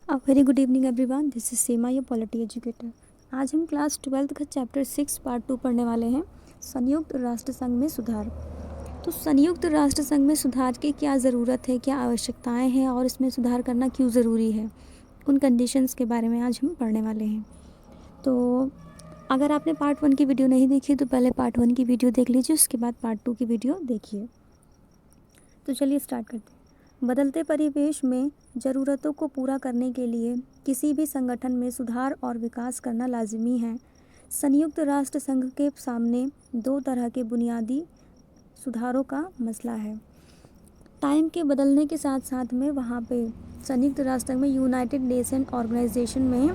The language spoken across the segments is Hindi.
A very good evening everyone, this is Seema your polity educator. आज हम क्लास 12th का चैप्टर 6 पार्ट 2 पढ़ने वाले हैं, संयुक्त राष्ट्र संघ में सुधार। तो संयुक्त राष्ट्र संघ में सुधार की क्या ज़रूरत है, क्या आवश्यकताएं हैं और इसमें सुधार करना क्यों ज़रूरी है, उन कंडीशंस के बारे में आज हम पढ़ने वाले हैं। तो अगर आपने पार्ट 1 की वीडियो नहीं देखी तो पहले पार्ट 1 की वीडियो देख लीजिए, उसके बाद पार्ट 2 की वीडियो देखिए। तो चलिए स्टार्ट करते हैं। बदलते परिवेश में ज़रूरतों को पूरा करने के लिए किसी भी संगठन में सुधार और विकास करना लाजिमी है। संयुक्त राष्ट्र संघ के सामने दो तरह के बुनियादी सुधारों का मसला है। टाइम के बदलने के साथ साथ में वहाँ पे संयुक्त राष्ट्र में यूनाइटेड नेशन ऑर्गेनाइजेशन में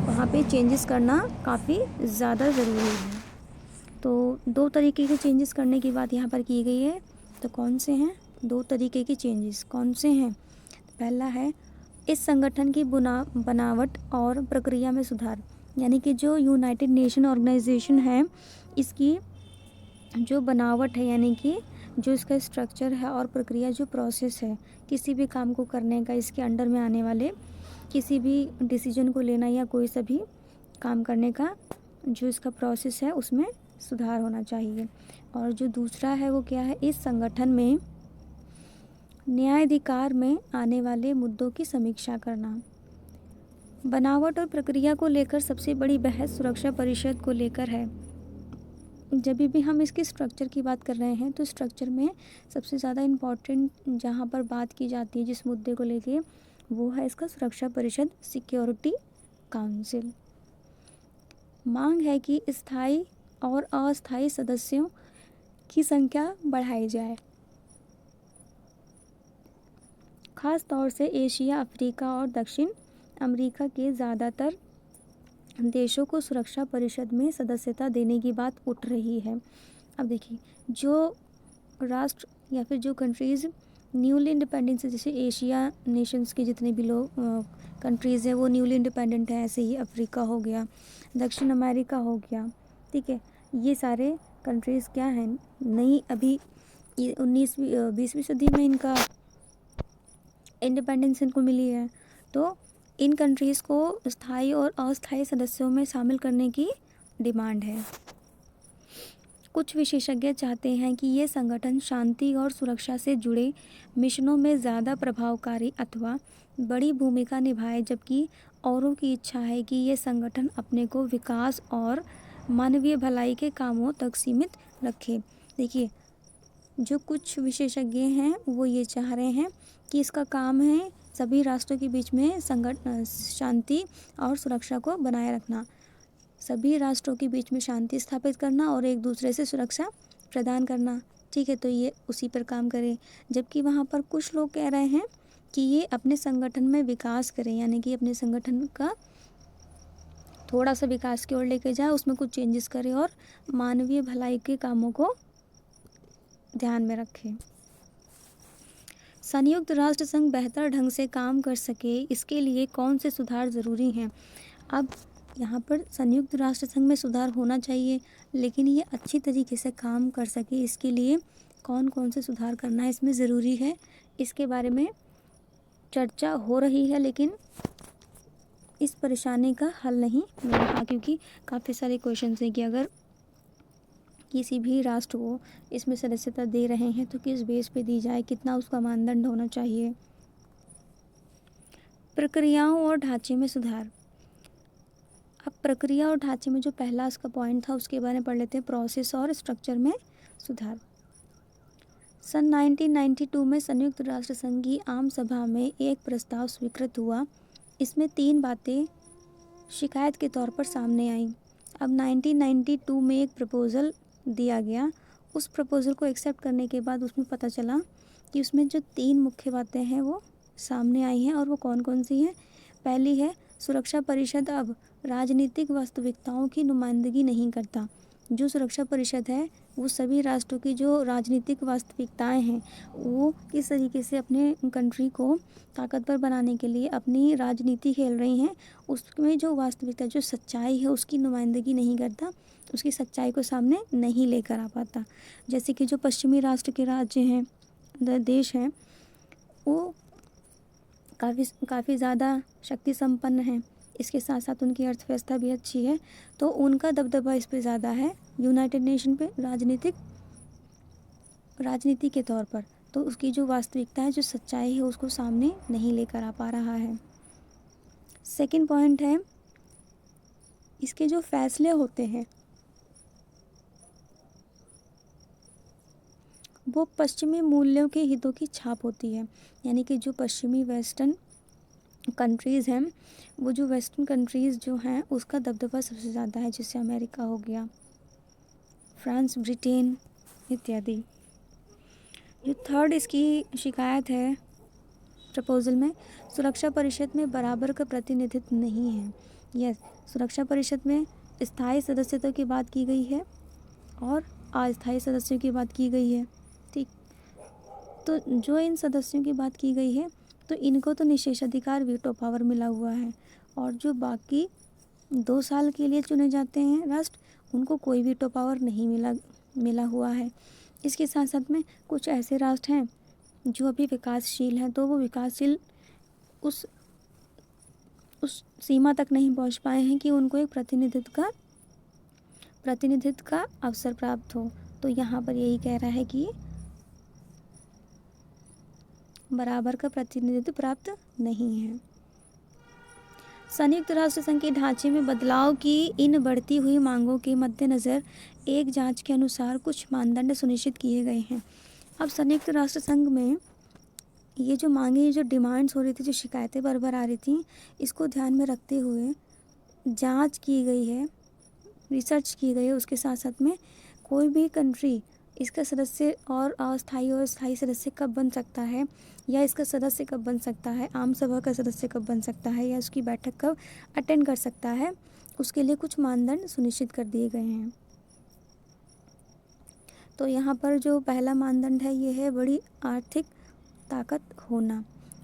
वहाँ पे चेंजेस करना काफ़ी ज़्यादा ज़रूरी है। तो दो तरीके के चेंजेस करने की बात यहाँ पर की गई है। तो कौन से हैं दो तरीके के चेंजेस, कौन से हैं? पहला है इस संगठन की बनावट और प्रक्रिया में सुधार, यानी कि जो यूनाइटेड नेशन ऑर्गेनाइजेशन है इसकी जो बनावट है, यानी कि जो इसका स्ट्रक्चर है और प्रक्रिया जो प्रोसेस है किसी भी काम को करने का, इसके अंडर में आने वाले किसी भी डिसीजन को लेना या कोई सा भी काम करने का जो इसका प्रोसेस है उसमें सुधार होना चाहिए। और जो दूसरा है वो क्या है, इस संगठन में न्यायाधिकार में आने वाले मुद्दों की समीक्षा करना। बनावट और प्रक्रिया को लेकर सबसे बड़ी बहस सुरक्षा परिषद को लेकर है। जब भी हम इसके स्ट्रक्चर की बात कर रहे हैं तो स्ट्रक्चर में सबसे ज़्यादा इम्पॉर्टेंट जहाँ पर बात की जाती है जिस मुद्दे को लेके, वो है इसका सुरक्षा परिषद, सिक्योरिटी काउंसिल। मांग है कि स्थायी और अस्थायी सदस्यों की संख्या बढ़ाई जाए, खास तौर से एशिया, अफ्रीका और दक्षिण अमेरिका के ज़्यादातर देशों को सुरक्षा परिषद में सदस्यता देने की बात उठ रही है। अब देखिए, जो राष्ट्र या फिर जो कंट्रीज़ न्यूली इंडिपेंडेंट है, जैसे एशिया नेशंस के जितने भी लोग कंट्रीज़ हैं वो न्यूली इंडिपेंडेंट हैं, ऐसे ही अफ्रीका हो गया, दक्षिण अमेरिका हो गया, ठीक है। ये सारे कंट्रीज़ क्या हैं, नई अभी 20वीं सदी में इनका इंडिपेंडेंस इनको मिली है। तो इन कंट्रीज़ को स्थायी और अस्थायी सदस्यों में शामिल करने की डिमांड है। कुछ विशेषज्ञ चाहते हैं कि ये संगठन शांति और सुरक्षा से जुड़े मिशनों में ज़्यादा प्रभावकारी अथवा बड़ी भूमिका निभाए, जबकि औरों की इच्छा है कि ये संगठन अपने को विकास और मानवीय भलाई के कामों तक सीमित रखे। देखिए, जो कुछ विशेषज्ञ हैं वो ये चाह रहे हैं कि इसका काम है सभी राष्ट्रों के बीच में शांति और सुरक्षा को बनाए रखना, सभी राष्ट्रों के बीच में शांति स्थापित करना और एक दूसरे से सुरक्षा प्रदान करना, ठीक है। तो ये उसी पर काम करें। जबकि वहाँ पर कुछ लोग कह रहे हैं कि ये अपने संगठन में विकास करें, यानी कि अपने संगठन का थोड़ा सा विकास की ओर लेके जाए, उसमें कुछ चेंजेस करें और मानवीय भलाई के कामों को ध्यान में रखें। संयुक्त राष्ट्र संघ बेहतर ढंग से काम कर सके, इसके लिए कौन से सुधार ज़रूरी हैं? अब यहाँ पर संयुक्त राष्ट्र संघ में सुधार होना चाहिए, लेकिन ये अच्छी तरीके से काम कर सके इसके लिए कौन कौन से सुधार करना इसमें ज़रूरी है, इसके बारे में चर्चा हो रही है, लेकिन इस परेशानी का हल नहीं मिल रहा, क्योंकि काफ़ी सारे क्वेश्चन हैं कि अगर किसी भी राष्ट्र को इसमें सदस्यता दे रहे हैं तो किस बेस पे दी जाए, कितना उसका मानदंड होना चाहिए। प्रक्रियाओं और ढांचे में सुधार। अब प्रक्रिया और ढांचे में जो पहला इसका पॉइंट था उसके बारे में पढ़ लेते हैं, प्रोसेस और स्ट्रक्चर में सुधार। सन 1992 में संयुक्त राष्ट्र संघ की आम सभा में एक प्रस्ताव स्वीकृत हुआ। इसमें 3 बातें शिकायत के तौर पर सामने आईं। अब 1992 में एक प्रपोज़ल दिया गया, उस प्रपोज़ल को एक्सेप्ट करने के बाद उसमें पता चला कि उसमें जो 3 मुख्य बातें हैं वो सामने आई हैं, और वो कौन कौन सी हैं। पहली है, सुरक्षा परिषद अब राजनीतिक वास्तविकताओं की नुमाइंदगी नहीं करता। जो सुरक्षा परिषद है वो सभी राष्ट्रों की जो राजनीतिक वास्तविकताएं हैं वो किस तरीके से अपने कंट्री को ताकतवर बनाने के लिए अपनी राजनीति खेल रही हैं, उसमें जो वास्तविकता, जो सच्चाई है उसकी नुमाइंदगी नहीं करता, उसकी सच्चाई को सामने नहीं लेकर आ पाता। जैसे कि जो पश्चिमी राष्ट्र के राज्य हैं, देश हैं, वो काफ़ी ज़्यादा शक्ति संपन्न हैं, इसके साथ साथ उनकी अर्थव्यवस्था भी अच्छी है, तो उनका दबदबा इस पे ज़्यादा है यूनाइटेड नेशन पे राजनीति के तौर पर। तो उसकी जो वास्तविकता है, जो सच्चाई है, उसको सामने नहीं लेकर आ पा रहा है। सेकंड पॉइंट है, इसके जो फैसले होते हैं वो पश्चिमी मूल्यों के हितों की छाप होती है। यानी कि जो पश्चिमी वेस्टर्न कंट्रीज़ हैं, वो जो वेस्टर्न कंट्रीज़ जो हैं उसका दबदबा सबसे ज़्यादा है, जैसे अमेरिका हो गया, फ्रांस, ब्रिटेन इत्यादि। जो थर्ड इसकी शिकायत है प्रपोजल में, सुरक्षा परिषद में बराबर का प्रतिनिधित्व नहीं है। यस, सुरक्षा परिषद में स्थायी सदस्यता की बात की गई है और अस्थायी सदस्यों की बात की गई है। ठीक, तो जो इन सदस्यों की बात की गई है, तो इनको तो निषेधाधिकार वीटो पावर मिला हुआ है, और जो बाकी 2 साल के लिए चुने जाते हैं राष्ट्र, उनको कोई वीटो पावर नहीं मिला हुआ है। इसके साथ साथ में कुछ ऐसे राष्ट्र हैं जो अभी विकासशील हैं, तो वो विकासशील उस सीमा तक नहीं पहुंच पाए हैं कि उनको एक प्रतिनिधित्व का अवसर प्राप्त हो। तो यहाँ पर यही कह रहा है कि बराबर का प्रतिनिधित्व प्राप्त नहीं है। संयुक्त राष्ट्र संघ के ढांचे में बदलाव की इन बढ़ती हुई मांगों के मद्देनज़र एक जांच के अनुसार कुछ मानदंड सुनिश्चित किए गए हैं। अब संयुक्त राष्ट्र संघ में ये जो मांगे, जो डिमांड्स हो रही थी, जो शिकायतें बार-बार आ रही थी, इसको ध्यान में रखते हुए जांच की गई है, रिसर्च की गई है। उसके साथ साथ में कोई भी कंट्री इसका सदस्य और अस्थायी और स्थायी सदस्य कब बन सकता है, या इसका सदस्य कब बन सकता है, आम सभा का सदस्य कब बन सकता है, या उसकी बैठक कब अटेंड कर सकता है, उसके लिए कुछ मानदंड सुनिश्चित कर दिए गए हैं। तो यहाँ पर जो पहला मानदंड है, ये है बड़ी आर्थिक ताकत होना।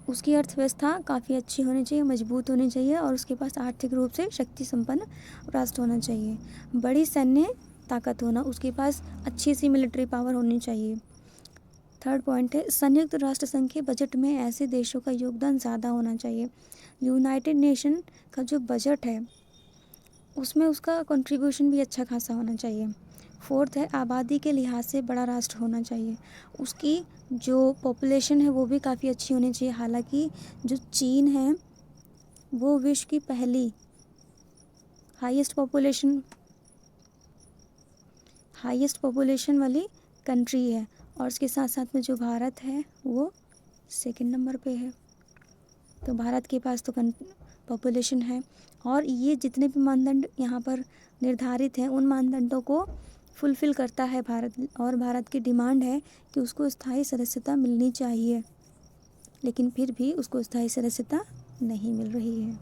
उसकी अर्थव्यवस्था काफ़ी अच्छी होनी चाहिए, मजबूत होनी चाहिए, और उसके पास आर्थिक रूप से शक्ति संपन्न राष्ट्र होना चाहिए। बड़ी सैन्य ताकत होना, उसके पास अच्छी सी मिलिट्री पावर होनी चाहिए। थर्ड पॉइंट है, संयुक्त राष्ट्र संघ के बजट में ऐसे देशों का योगदान ज़्यादा होना चाहिए। यूनाइटेड नेशन का जो बजट है उसमें उसका कंट्रीब्यूशन भी अच्छा खासा होना चाहिए। फोर्थ है, आबादी के लिहाज से बड़ा राष्ट्र होना चाहिए। उसकी जो पॉपुलेशन है वो भी काफ़ी अच्छी होनी चाहिए। हालांकि जो चीन है वो विश्व की पहली हाईएस्ट पॉपुलेशन वाली कंट्री है, और इसके साथ साथ में जो भारत है वो सेकंड नंबर पे है। तो भारत के पास तो पॉपुलेशन है, और ये जितने भी मानदंड यहाँ पर निर्धारित हैं उन मानदंडों को फुलफ़िल करता है भारत। और भारत की डिमांड है कि उसको स्थायी सदस्यता मिलनी चाहिए, लेकिन फिर भी उसको स्थायी सदस्यता नहीं मिल रही है।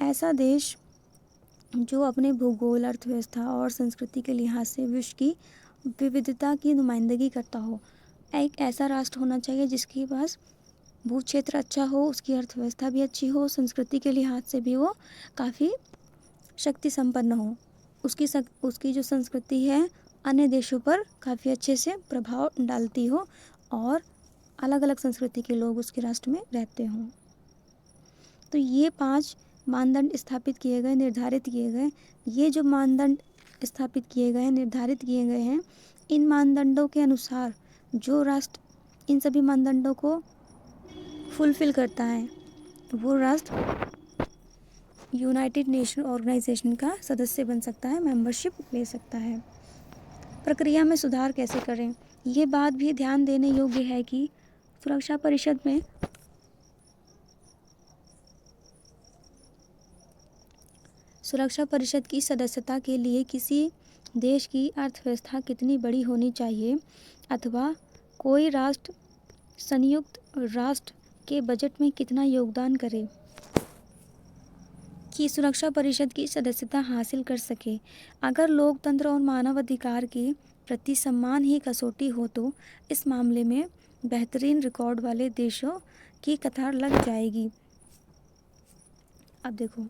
ऐसा देश जो अपने भूगोल, अर्थव्यवस्था और संस्कृति के लिहाज से विश्व की विविधता की नुमाइंदगी करता हो। एक ऐसा राष्ट्र होना चाहिए जिसके पास भू क्षेत्र अच्छा हो, उसकी अर्थव्यवस्था भी अच्छी हो, संस्कृति के लिहाज से भी वो काफ़ी शक्ति संपन्न हो। उसकी जो संस्कृति है अन्य देशों पर काफ़ी अच्छे से प्रभाव डालती हो, और अलग अलग संस्कृति के लोग उसके राष्ट्र में रहते हों। तो ये 5 मानदंड स्थापित किए गए, निर्धारित किए गए। ये जो मानदंड स्थापित किए गए हैं, निर्धारित किए गए हैं, इन मानदंडों के अनुसार जो राष्ट्र इन सभी मानदंडों को फुलफ़िल करता है वो राष्ट्र यूनाइटेड नेशन ऑर्गेनाइजेशन का सदस्य बन सकता है, मेंबरशिप ले सकता है। प्रक्रिया में सुधार कैसे करें, ये बात भी ध्यान देने योग्य है कि सुरक्षा परिषद में सुरक्षा परिषद की सदस्यता के लिए किसी देश की अर्थव्यवस्था कितनी बड़ी होनी चाहिए, अथवा कोई राष्ट्र संयुक्त राष्ट्र के बजट में कितना योगदान करे कि सुरक्षा परिषद की सदस्यता हासिल कर सके। अगर लोकतंत्र और मानव अधिकार के प्रति सम्मान ही कसौटी हो, तो इस मामले में बेहतरीन रिकॉर्ड वाले देशों की कतार लग जाएगी। अब देखो,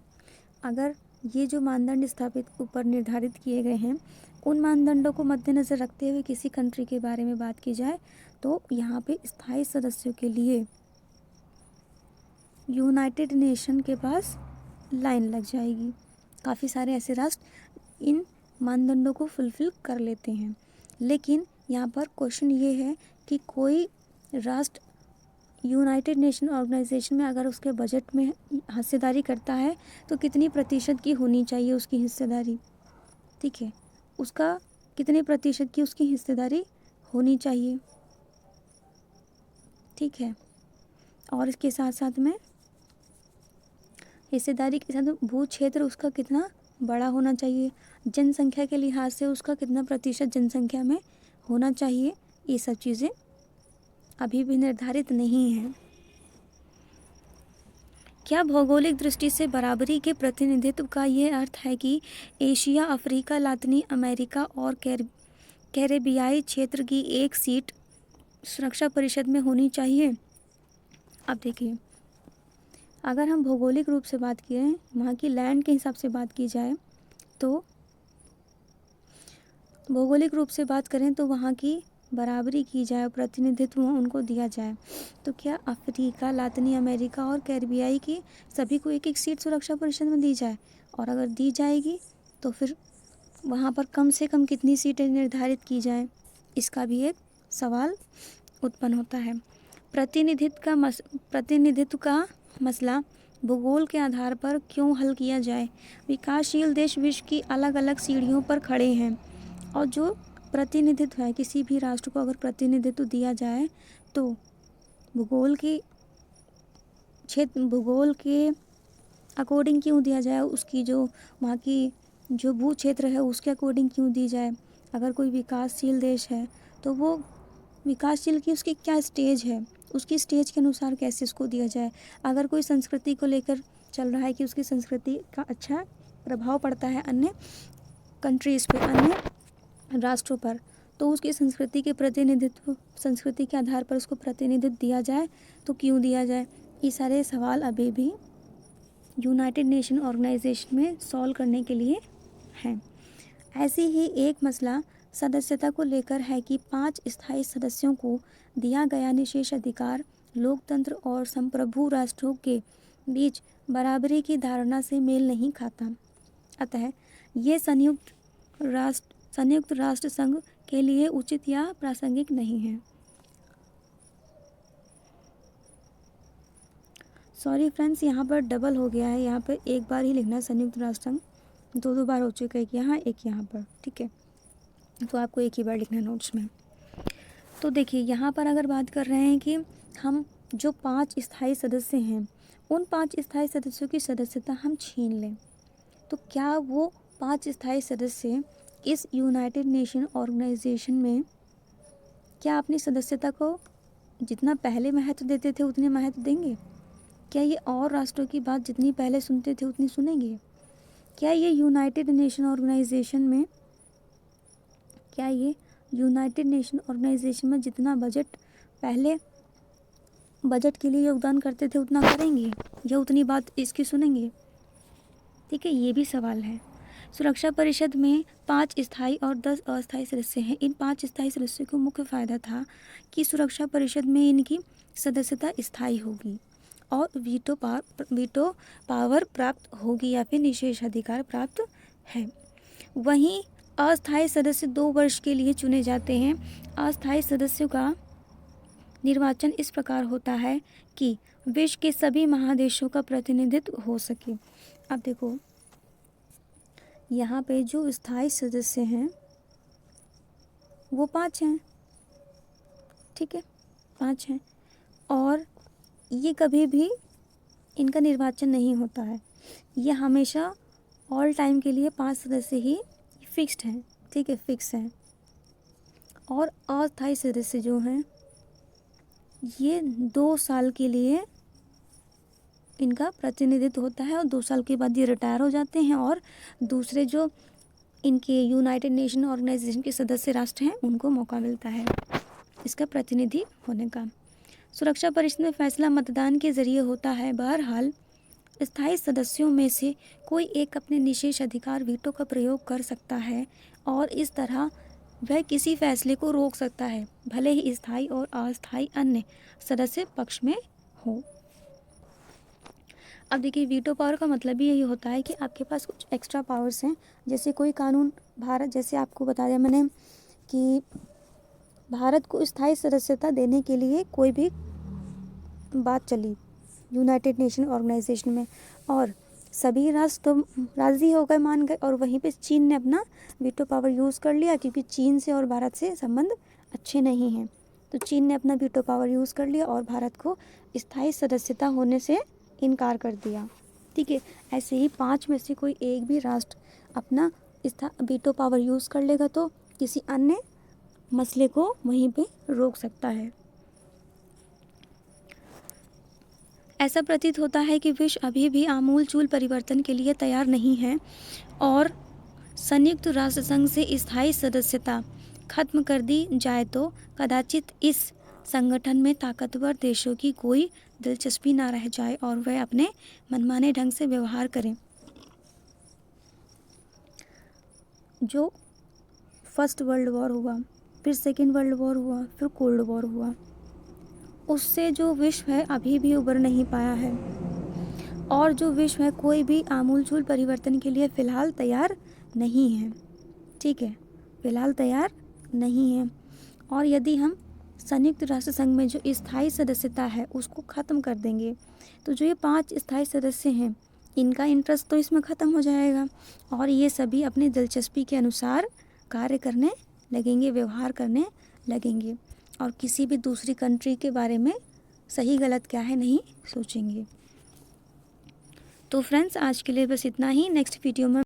अगर ये जो मानदंड स्थापित ऊपर निर्धारित किए गए हैं, उन मानदंडों को मद्देनज़र रखते हुए किसी कंट्री के बारे में बात की जाए, तो यहाँ पे स्थायी सदस्यों के लिए यूनाइटेड नेशन के पास लाइन लग जाएगी। काफ़ी सारे ऐसे राष्ट्र इन मानदंडों को फुलफिल कर लेते हैं, लेकिन यहाँ पर क्वेश्चन ये है कि कोई राष्ट्र यूनाइटेड नेशन ऑर्गेनाइजेशन में अगर उसके बजट में हिस्सेदारी करता है तो कितनी प्रतिशत की होनी चाहिए उसकी हिस्सेदारी, ठीक है, उसका कितने प्रतिशत की उसकी हिस्सेदारी होनी चाहिए, ठीक है। और इसके साथ साथ में हिस्सेदारी के साथ भू क्षेत्र उसका कितना बड़ा होना चाहिए, जनसंख्या के लिहाज से उसका कितना प्रतिशत जनसंख्या में होना चाहिए, ये सब चीज़ें अभी भी निर्धारित नहीं है। क्या भौगोलिक दृष्टि से बराबरी के प्रतिनिधित्व का ये अर्थ है कि एशिया, अफ्रीका, लातिनी अमेरिका और कैरेबियाई क्षेत्र की एक सीट सुरक्षा परिषद में होनी चाहिए? अब देखिए, अगर हम भौगोलिक रूप से बात करें, वहाँ की लैंड के हिसाब से बात की जाए, तो भौगोलिक रूप से बात करें तो वहाँ की बराबरी की जाए, प्रतिनिधित्व उनको दिया जाए, तो क्या अफ्रीका, लातिनी अमेरिका और कैरिबियाई की सभी को एक एक सीट सुरक्षा परिषद में दी जाए? और अगर दी जाएगी तो फिर वहाँ पर कम से कम कितनी सीटें निर्धारित की जाएं? इसका भी एक सवाल उत्पन्न होता है। प्रतिनिधित्व का मसला भूगोल के आधार पर क्यों हल किया जाए? विकासशील देश विश्व की अलग अलग सीढ़ियों पर खड़े हैं, और जो प्रतिनिधित्व है, किसी भी राष्ट्र को अगर प्रतिनिधित्व दिया जाए तो भूगोल के अकॉर्डिंग क्यों दिया जाए, उसकी जो वहाँ की जो भू क्षेत्र है उसके अकॉर्डिंग क्यों दी जाए। अगर कोई विकासशील देश है तो वो विकासशील की उसकी क्या स्टेज है, उसकी स्टेज के अनुसार कैसे उसको दिया जाए। अगर कोई संस्कृति को लेकर चल रहा है कि उसकी संस्कृति का अच्छा प्रभाव पड़ता है अन्य कंट्रीज़ पे, अन्य राष्ट्रों पर, तो उसकी संस्कृति के प्रतिनिधित्व, संस्कृति के आधार पर उसको प्रतिनिधित्व दिया जाए तो क्यों दिया जाए। ये सारे सवाल अभी भी यूनाइटेड नेशन ऑर्गेनाइजेशन में सॉल्व करने के लिए हैं। ऐसी ही एक मसला सदस्यता को लेकर है कि 5 स्थायी सदस्यों को दिया गया निशेष अधिकार लोकतंत्र और संप्रभु राष्ट्रों के बीच बराबरी की धारणा से मेल नहीं खाता। अतः ये संयुक्त राष्ट्र संघ के लिए उचित या प्रासंगिक नहीं है। सॉरी फ्रेंड्स, यहाँ पर डबल हो गया है, यहाँ पर एक बार ही लिखना है संयुक्त राष्ट्र संघ, दो बार हो चुका है, एक यहाँ एक यहाँ पर, ठीक है, तो आपको एक ही बार लिखना है नोट्स में। तो देखिए, यहाँ पर अगर बात कर रहे हैं कि हम जो 5 स्थायी सदस्य हैं, उन 5 स्थायी सदस्यों की सदस्यता हम छीन लें, तो क्या वो 5 स्थायी सदस्य इस यूनाइटेड नेशन ऑर्गेनाइजेशन में क्या अपनी सदस्यता को जितना पहले महत्व देते थे उतने महत्व देंगे? क्या ये और राष्ट्रों की बात जितनी पहले सुनते थे उतनी सुनेंगे? क्या ये यूनाइटेड नेशन ऑर्गेनाइजेशन में जितना बजट पहले बजट के लिए योगदान करते थे उतना करेंगे या उतनी बात इसकी सुनेंगे? ठीक है, ये भी सवाल है। सुरक्षा परिषद में 5 स्थायी और 10 अस्थायी सदस्य हैं। इन 5 स्थायी सदस्यों को मुख्य फायदा था कि सुरक्षा परिषद में इनकी सदस्यता स्थायी होगी और वीटो पावर प्राप्त होगी या फिर निषेधाधिकार प्राप्त है। वहीं अस्थायी सदस्य 2 वर्ष के लिए चुने जाते हैं। अस्थायी सदस्यों का निर्वाचन इस प्रकार होता है कि विश्व के सभी महादेशों का प्रतिनिधित्व हो सके। अब देखो, यहाँ पे जो स्थायी सदस्य हैं वो 5 हैं, ठीक है, 5 हैं, और ये कभी भी इनका निर्वाचन नहीं होता है। ये हमेशा ऑल टाइम के लिए 5 सदस्य ही फिक्स्ड हैं, ठीक है, फिक्स हैं। और अस्थायी सदस्य जो हैं ये 2 साल के लिए इनका प्रतिनिधित्व होता है और 2 साल के बाद ये रिटायर हो जाते हैं और दूसरे जो इनके यूनाइटेड नेशन ऑर्गेनाइजेशन के सदस्य राष्ट्र हैं उनको मौका मिलता है इसका प्रतिनिधि होने का। सुरक्षा परिषद में फैसला मतदान के जरिए होता है। बहरहाल स्थायी सदस्यों में से कोई एक अपने निषेध अधिकार वीटो का प्रयोग कर सकता है और इस तरह वह किसी फैसले को रोक सकता है, भले ही स्थायी और अस्थायी अन्य सदस्य पक्ष में हो। अब देखिए, वीटो पावर का मतलब ही यही होता है कि आपके पास कुछ एक्स्ट्रा पावर्स हैं। जैसे कोई कानून भारत, जैसे आपको बता दिया मैंने कि भारत को स्थायी सदस्यता देने के लिए कोई भी बात चली यूनाइटेड नेशन ऑर्गेनाइजेशन में, और सभी राष्ट्र तो राज़ी हो गए, मान गए, और वहीं पे चीन ने अपना वीटो पावर यूज़ कर लिया, क्योंकि चीन से और भारत से संबंध अच्छे नहीं हैं। तो चीन ने अपना वीटो पावर यूज़ कर लिया और भारत को स्थायी सदस्यता होने से इनकार कर दिया। ठीक है, ऐसे ही 5 में से कोई एक भी राष्ट्र अपना वीटो पावर यूज़ कर लेगा तो किसी अन्य मसले को वहीं पे रोक सकता है। ऐसा प्रतीत होता है कि विश्व अभी भी आमूलचूल परिवर्तन के लिए तैयार नहीं है और संयुक्त राष्ट्र संघ से स्थायी सदस्यता खत्म कर दी जाए तो कदाचित इस संगठन में ताकतवर देशों की कोई दिलचस्पी ना रह जाए और वह अपने मनमाने ढंग से व्यवहार करें। जो फर्स्ट वर्ल्ड वॉर हुआ, फिर सेकेंड वर्ल्ड वॉर हुआ, फिर कोल्ड वॉर हुआ, उससे जो विश्व है अभी भी उबर नहीं पाया है, और जो विश्व है कोई भी आमूलचूल परिवर्तन के लिए फ़िलहाल तैयार नहीं है। ठीक है, फ़िलहाल तैयार नहीं है। और यदि हम संयुक्त राष्ट्र संघ में जो स्थायी सदस्यता है उसको ख़त्म कर देंगे तो जो ये 5 स्थायी सदस्य हैं इनका इंटरेस्ट तो इसमें ख़त्म हो जाएगा और ये सभी अपनी दिलचस्पी के अनुसार कार्य करने लगेंगे, व्यवहार करने लगेंगे, और किसी भी दूसरी कंट्री के बारे में सही गलत क्या है नहीं सोचेंगे। तो फ्रेंड्स, आज के लिए बस इतना ही। नेक्स्ट वीडियो में